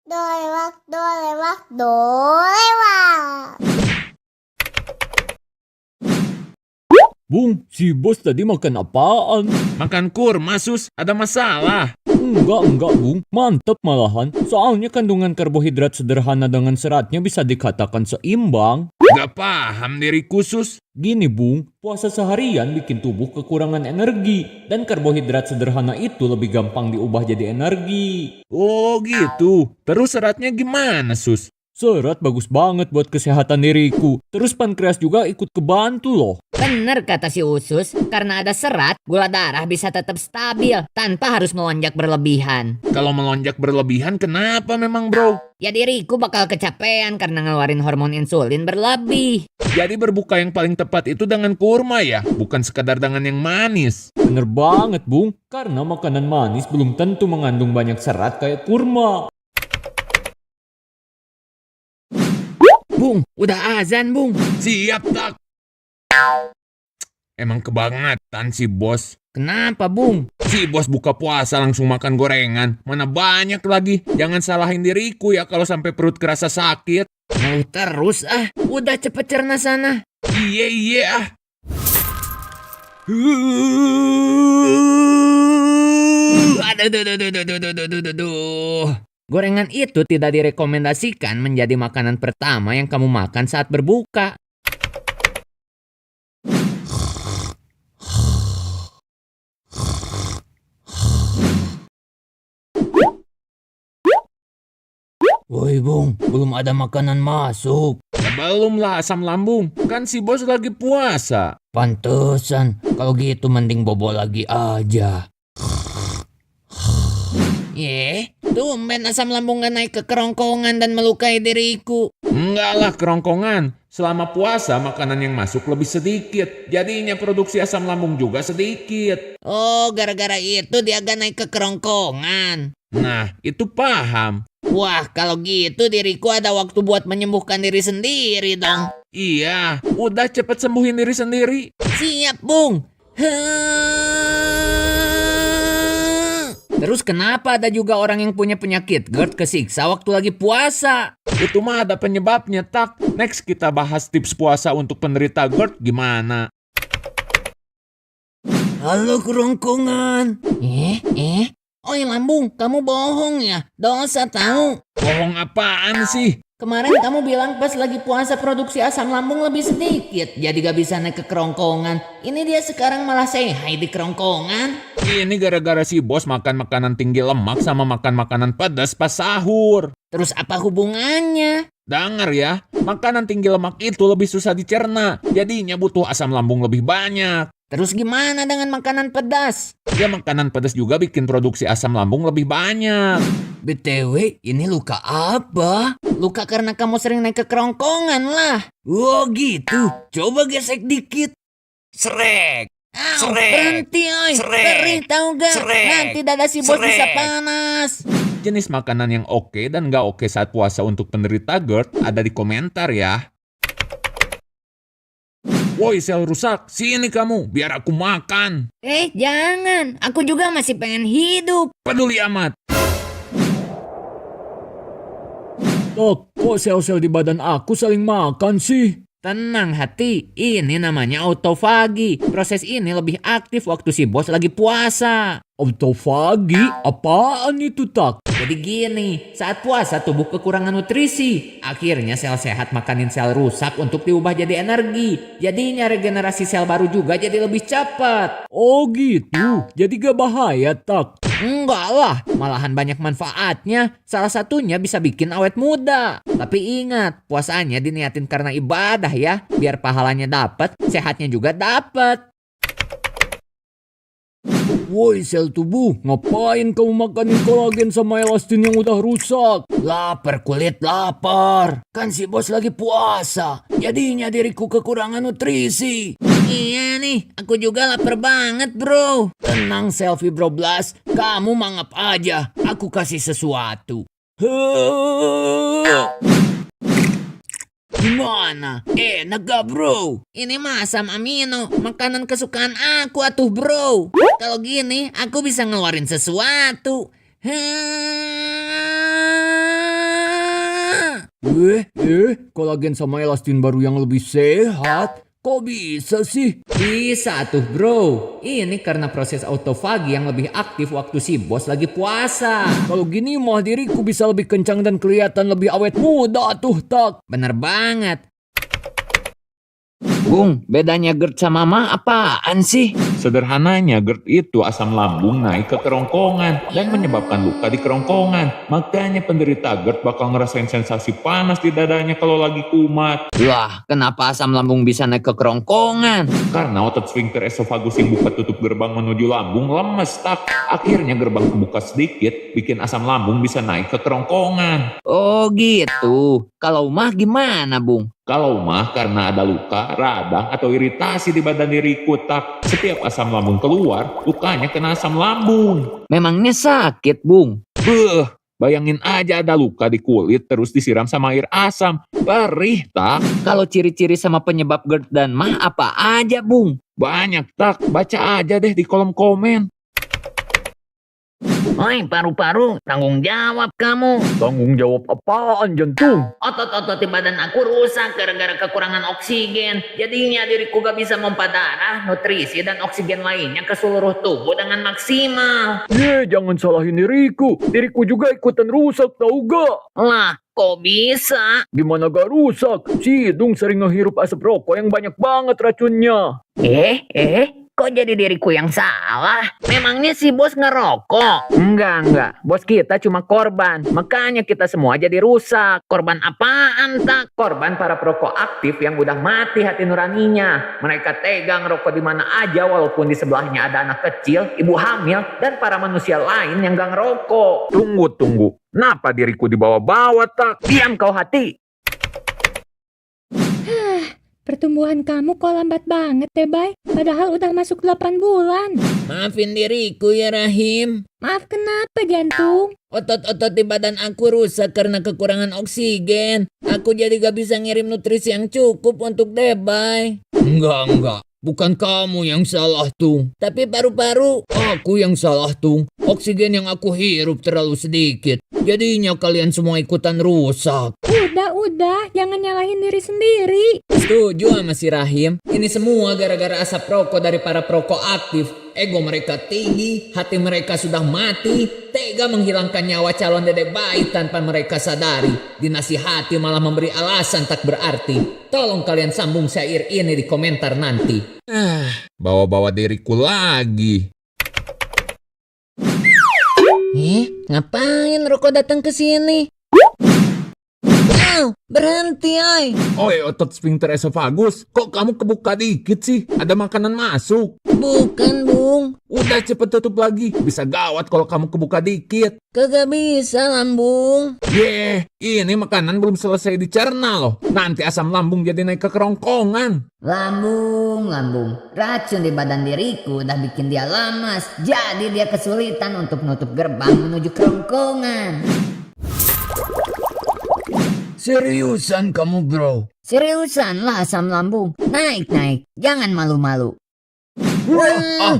Dolewak, dolewak, dolewak. Bung, si bos tadi makan apaan? Makan kurma, Sus. Ada masalah. Enggak, Bung. Mantep malahan. Soalnya kandungan karbohidrat sederhana dengan seratnya bisa dikatakan seimbang. Gak paham diriku, Sus. Gini, Bung. Puasa seharian bikin tubuh kekurangan energi. Dan karbohidrat sederhana itu lebih gampang diubah jadi energi. Oh gitu. Terus seratnya gimana, Sus? Serat bagus banget buat kesehatan diriku. Terus pankreas juga ikut kebantu loh. Bener kata si Usus, karena ada serat, gula darah bisa tetap stabil tanpa harus melonjak berlebihan. Kalau melonjak berlebihan, kenapa memang, bro? Ya diriku bakal kecapean karena ngeluarin hormon insulin berlebih. Jadi berbuka yang paling tepat itu dengan kurma ya, bukan sekadar dengan yang manis. Bener banget, Bung. Karena makanan manis belum tentu mengandung banyak serat kayak kurma. Bung, udah azan, Bung. Siap, tak? Emang kebangetan si bos. Kenapa, Bung? Si bos buka puasa langsung makan gorengan. Mana banyak lagi. Jangan salahin diriku ya kalau sampai perut kerasa sakit. Ngeluh terus ah. Udah cepet cerna sana. Iya ah. Aduh. Gorengan itu tidak direkomendasikan menjadi makanan pertama yang kamu makan saat berbuka. Woi Bung, belum ada makanan masuk. Ya belum lah asam lambung. Kan si bos lagi puasa. Pantesan, kalau gitu mending bobo lagi aja. Tumben asam lambung gak naik ke kerongkongan dan melukai diriku. Enggak lah kerongkongan. Selama puasa makanan yang masuk lebih sedikit. Jadinya produksi asam lambung juga sedikit. Oh, gara-gara itu dia gak naik ke kerongkongan. Nah, itu paham. Wah, kalau gitu diriku ada waktu buat menyembuhkan diri sendiri dong. Iya, udah cepet sembuhin diri sendiri. Siap, Bung. Terus kenapa ada juga orang yang punya penyakit GERD kesiksa waktu lagi puasa? Itu mah ada penyebabnya, tak. Next kita bahas tips puasa untuk penderita GERD gimana. Halo kerongkongan. Oi lambung, kamu bohong ya? Dosa tahu. Bohong apaan sih? Kemarin kamu bilang pas lagi puasa produksi asam lambung lebih sedikit, jadi gak bisa naik ke kerongkongan. Ini dia sekarang malah say hi di kerongkongan. Ini gara-gara si bos makan makanan tinggi lemak sama makan makanan pedas pas sahur. Terus apa hubungannya? Dengar ya, makanan tinggi lemak itu lebih susah dicerna, jadinya butuh asam lambung lebih banyak. Terus gimana dengan makanan pedas? Ya makanan pedas juga bikin produksi asam lambung lebih banyak. BTW, ini luka apa? Luka karena kamu sering naik ke kerongkongan lah. Oh gitu, coba gesek dikit. Srek. Berhenti oi, perih tau gak? Nanti dada si bos bisa panas. Jenis makanan yang oke dan gak oke saat puasa untuk penderita GERD ada di komentar ya. Woi sel rusak, sini kamu, biar aku makan. Jangan, aku juga masih pengen hidup. Peduli amat. Tak, kok sel-sel di badan aku saling makan sih? Tenang hati, ini namanya autofagi. Proses ini lebih aktif waktu si bos lagi puasa. Autofagi? Apaan itu, tak? Jadi gini, saat puasa tubuh kekurangan nutrisi. Akhirnya sel sehat makanin sel rusak untuk diubah jadi energi. Jadinya regenerasi sel baru juga jadi lebih cepat. Oh gitu, jadi gak bahaya, tak? Enggak lah, malahan banyak manfaatnya. Salah satunya bisa bikin awet muda. Tapi ingat, puasanya diniatin karena ibadah ya. Biar pahalanya dapat, sehatnya juga dapat. Woi sel tubuh, ngapain kamu makanin kolagen sama elastin yang udah rusak? Lapar kulit lapar. Kan si bos lagi puasa. Jadinya diriku kekurangan nutrisi. Iya nih, aku juga lapar banget bro. Tenang selfie bro Blas, kamu mangap aja. Aku kasih sesuatu. Gimana? Enak gak bro? Ini mah asam amino, makanan kesukaan aku atuh bro. Kalau gini, aku bisa ngeluarin sesuatu. Kolagen sama elastin baru yang lebih sehat? Kok bisa sih? Bisa tuh bro. Ini karena proses autofagi yang lebih aktif waktu si bos lagi puasa. Kalau gini mah diriku bisa lebih kencang dan kelihatan lebih awet muda tuh, Tak. Bener banget. Bung, bedanya GERD sama mah apaan sih? Sederhananya, GERD itu asam lambung naik ke kerongkongan dan menyebabkan luka di kerongkongan. Makanya penderita GERD bakal ngerasain sensasi panas di dadanya kalau lagi kumat. Lah, kenapa asam lambung bisa naik ke kerongkongan? Karena otot sphincter esophagus yang buka tutup gerbang menuju lambung lemes, Tak. Akhirnya gerbang kebuka sedikit, bikin asam lambung bisa naik ke kerongkongan. Oh gitu. Kalau mah gimana, Bung? Kalau mah karena ada luka, radang, atau iritasi di badan diriku, Tak. Setiap asam lambung keluar, lukanya kena asam lambung. Memangnya sakit, Bung? Beuh, bayangin aja ada luka di kulit terus disiram sama air asam. Perih, Tak. Kalau ciri-ciri sama penyebab GERD dan mah apa aja, Bung? Banyak, Tak. Baca aja deh di kolom komen. Oi, paru-paru, tanggung jawab kamu. Tanggung jawab apaan, jantung? Otot-otot di badan aku rusak gara-gara kekurangan oksigen. Jadinya diriku gak bisa memompa darah, nutrisi, dan oksigen lainnya ke seluruh tubuh dengan maksimal. Jangan salahin diriku. Diriku juga ikutan rusak, tau gak? Lah, kok bisa? Gimana gak rusak? Si Hidung sering ngehirup asap rokok yang banyak banget racunnya. Kok jadi diriku yang salah? Memangnya si bos ngerokok? Enggak. Bos kita cuma korban. Makanya kita semua jadi rusak. Korban apaan, Tak? Korban para perokok aktif yang udah mati hati nuraninya. Mereka tega ngerokok di mana aja walaupun di sebelahnya ada anak kecil, ibu hamil, dan para manusia lain yang gak ngerokok. Tunggu. Kenapa diriku dibawa-bawa, Tak? Diam kau hati. Pertumbuhan kamu kok lambat banget deh, Bay. Padahal udah masuk 8 bulan. Maafin diriku ya, Rahim. Maaf kenapa, jantung? Otot-otot di badan aku rusak karena kekurangan oksigen. Aku jadi gak bisa ngirim nutrisi yang cukup untuk Debay. Enggak. Bukan kamu yang salah, Tung. Tapi paru-paru, Aku yang salah, Tung. Oksigen yang aku hirup terlalu sedikit. Jadinya kalian semua ikutan rusak. Udah, jangan nyalahin diri sendiri. Setuju sama si Rahim. Ini semua gara-gara asap rokok dari para perokok aktif. Ego mereka tinggi, hati mereka sudah mati. Tega menghilangkan nyawa calon dedek bayi tanpa mereka sadari. Dinasihati malah memberi alasan tak berarti. Tolong kalian sambung syair ini di komentar nanti. Bawa-bawa diriku lagi. ngapain rokok datang ke sini? Berhenti, oi. Oi, otot sphincter esophagus. Kok kamu kebuka dikit sih? Ada makanan masuk. Bukan, Bung. Udah cepet tutup lagi. Bisa gawat kalau kamu kebuka dikit. Kagak bisa, Lambung. Ini makanan belum selesai dicerna loh. Nanti asam lambung jadi naik ke kerongkongan. Lambung. Racun di badan diriku udah bikin dia lamas. Jadi dia kesulitan untuk nutup gerbang menuju kerongkongan. Seriusan kamu, bro? Seriusan lah asam lambung. Naik. Jangan malu-malu. Tidak.